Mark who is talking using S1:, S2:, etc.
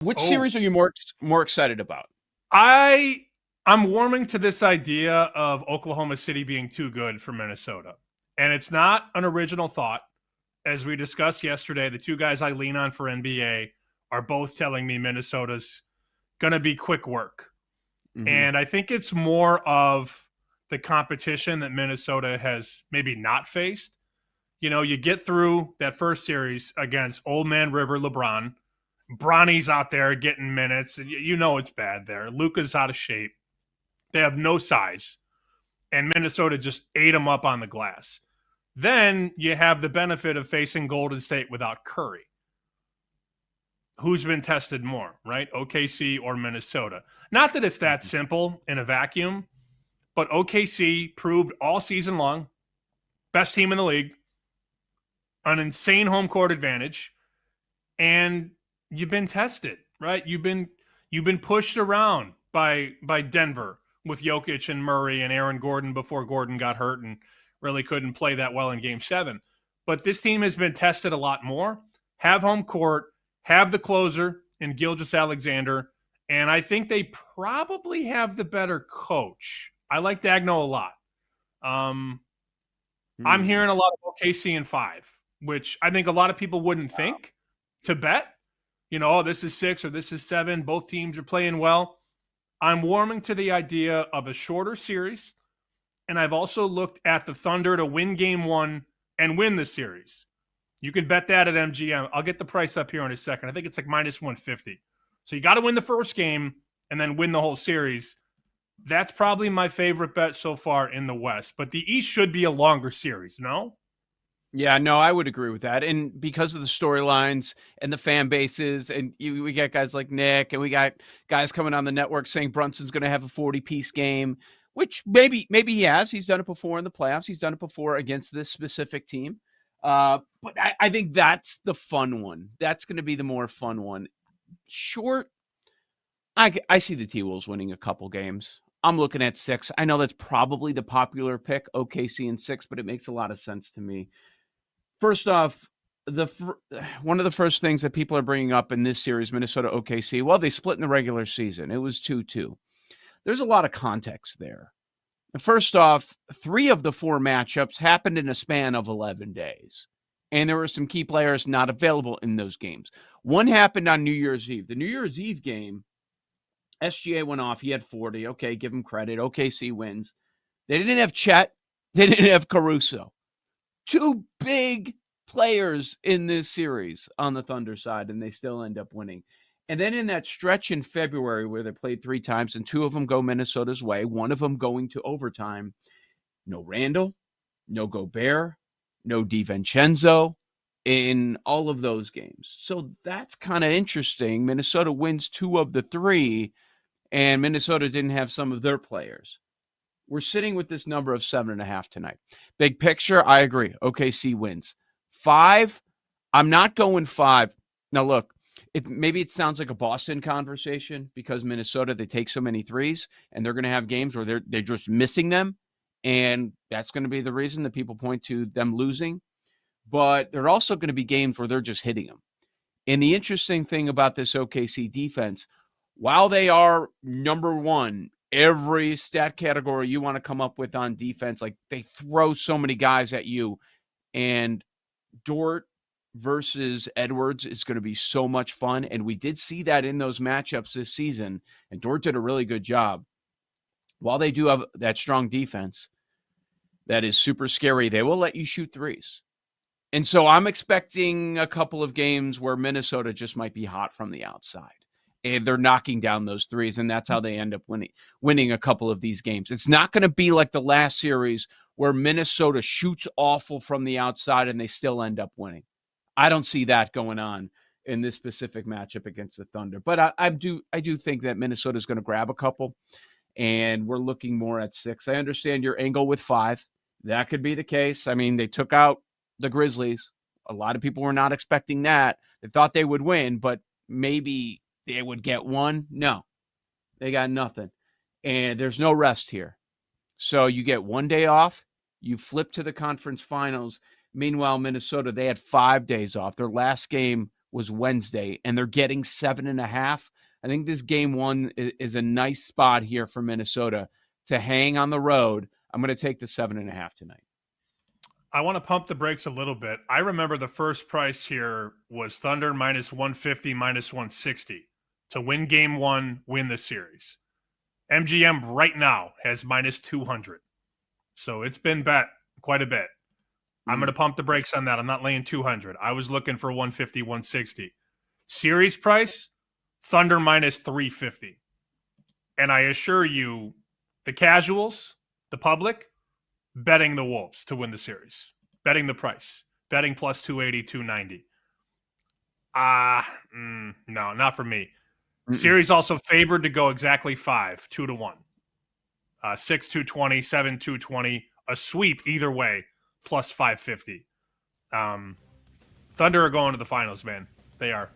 S1: Which
S2: Oh,
S1: series are you more excited about?
S2: I'm warming to this idea of Oklahoma City being too good for Minnesota. And it's not an original thought. As we discussed yesterday, the two guys I lean on for NBA are both telling me Minnesota's going to be quick work.
S1: Mm-hmm.
S2: And I think it's more of the competition that Minnesota has maybe not faced. You know, you get through that first series against Old Man River LeBron. Bronny's out there getting minutes. You know it's bad there. Luka's out of shape. They have no size. And Minnesota just ate them up on the glass. Then you have the benefit of facing Golden State without Curry. Who's been tested more, right? OKC or Minnesota? Not that it's that simple in a vacuum, but OKC proved all season long, best team in the league, an insane home court advantage, and you've been tested, right? You've been pushed around by Denver with Jokic and Murray and Aaron Gordon before Gordon got hurt and really couldn't play that well in Game 7. But this team has been tested a lot more. Have home court, have the closer in Gilgeous-Alexander, and I think they probably have the better coach. I like Dagno a lot. Um, I'm
S1: Hmm.
S2: hearing a lot of OKC in 5, which I think a lot of people wouldn't think to bet. You know, oh, this is 6 or this is 7. Both teams are playing well. I'm warming to the idea of a shorter series, and I've also looked at the Thunder to win Game 1 and win the series. You can bet that at MGM. I'll get the price up here in a second. I think it's like minus 150. So you got to win the first game and then win the whole series. That's probably my favorite bet so far in the West. But the East should be a longer series, no?
S1: Yeah, no, I would agree with that. And because of the storylines and the fan bases, and we got guys like Nick, and we got guys coming on the network saying Brunson's going to have a 40-piece game, which maybe he has. He's done it before in the playoffs. He's done it before against this specific team. But I think that's the fun one. That's going to be the more fun one. Short, I see the T-Wolves winning a couple games. I'm looking at 6. I know that's probably the popular pick, OKC in 6, but it makes a lot of sense to me. First off, one of the first things that people are bringing up in this series, Minnesota OKC, well, they split in the regular season. It was 2-2. There's a lot of context there. First off, 3 of the 4 matchups happened in a span of 11 days. And there were some key players not available in those games. One happened on New Year's Eve. The New Year's Eve game, SGA went off. He had 40. Okay, give him credit. OKC wins. They didn't have Chet. They didn't have Caruso. 2 big players in this series on the Thunder side, and they still end up winning. And then in that stretch in February where they played 3 times and 2 of them go Minnesota's way, one of them going to overtime, no Randall, no Gobert, no DiVincenzo in all of those games. So that's kind of interesting. Minnesota wins 2 of the 3, and Minnesota didn't have some of their players. We're sitting with this number of 7.5 tonight. Big picture, I agree. OKC wins. 5, I'm not going 5. Now, look, maybe it sounds like a Boston conversation because Minnesota, they take so many threes, and they're going to have games where they're just missing them, and that's going to be the reason that people point to them losing. But there are also going to be games where they're just hitting them. And the interesting thing about this OKC defense, while they are number 1 every stat category you want to come up with on defense, like they throw so many guys at you, and Dort versus Edwards is going to be so much fun. And we did see that in those matchups this season, and Dort did a really good job. While they do have that strong defense that is super scary, they will let you shoot threes. And so I'm expecting a couple of games where Minnesota just might be hot from the outside. And they're knocking down those threes, and that's how they end up winning a couple of these games. It's not going to be like the last series where Minnesota shoots awful from the outside and they still end up winning. I don't see that going on in this specific matchup against the Thunder. But I do think that Minnesota is going to grab a couple, and we're looking more at 6. I understand your angle with 5. That could be the case. I mean, they took out the Grizzlies. A lot of people were not expecting that. They thought they would win, but maybe they would get 1. No, they got nothing. And there's no rest here. So you get 1 day off. You flip to the conference finals. Meanwhile, Minnesota, they had 5 days off. Their last game was Wednesday, and they're getting 7.5. I think this game one is a nice spot here for Minnesota to hang on the road. I'm going to take the 7.5 tonight.
S2: I want to pump the brakes a little bit. I remember the first price here was Thunder minus 150, minus 160 to win game one, win the series. MGM right now has minus 200. So it's been bet quite a bit. I'm going to pump the brakes on that. I'm not laying 200. I was looking for 150, 160. Series price, Thunder minus 350. And I assure you, the casuals, the public, betting the Wolves to win the series. Betting the price. Betting plus 280, 290. No, not for me. Series also favored to go exactly 5, 2-1. 6, 220, 7, 220. A sweep either way, plus 550. Thunder are going to the finals, man. They are.